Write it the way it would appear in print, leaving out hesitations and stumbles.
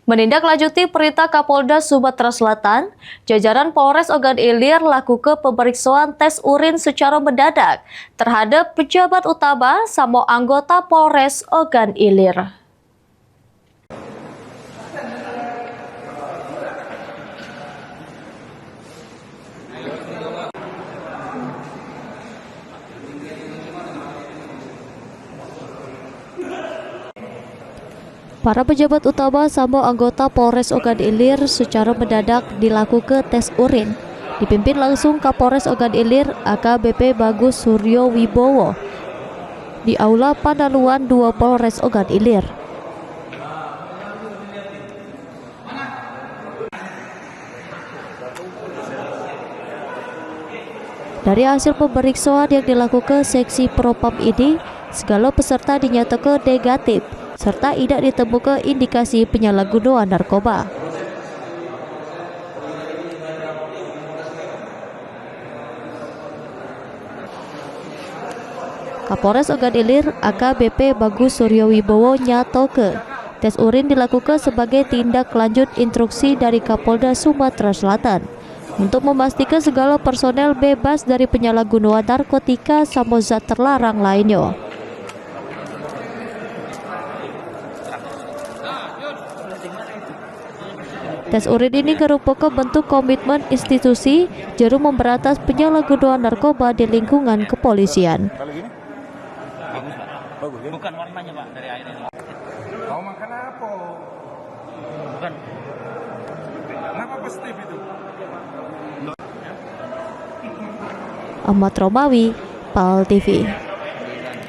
Menindaklanjuti perintah Kapolda Sumatera Selatan, jajaran Polres Ogan Ilir lakukan pemeriksaan tes urin secara mendadak terhadap pejabat utama sama anggota Polres Ogan Ilir. Para pejabat utama sama anggota Polres Ogan Ilir secara mendadak dilakukan tes urin. Dipimpin langsung Kapolres Ogan Ilir AKBP Bagus Suryo Wibowo di Aula Pandaluan 2 Polres Ogan Ilir. Dari hasil pemeriksaan yang dilakukan seksi Propam ini, segala peserta dinyatakan negatif serta tidak ditemukan indikasi penyalahgunaan narkoba. Kapolres Ogan Ilir AKBP Bagus Suryo Wibowo nyatakan tes urin dilakukan sebagai tindak lanjut instruksi dari Kapolda Sumatera Selatan untuk memastikan segala personel bebas dari penyalahgunaan narkotika sama zat terlarang lainnya. Tes urin ini merupakan bentuk komitmen institusi jarum memberantas penyalahgunaan narkoba di lingkungan kepolisian. Bukan warnanya Pak dari air ini. Mau makan apa? Bukan. Kenapa positif itu? Ahmad Romawi, PAL TV.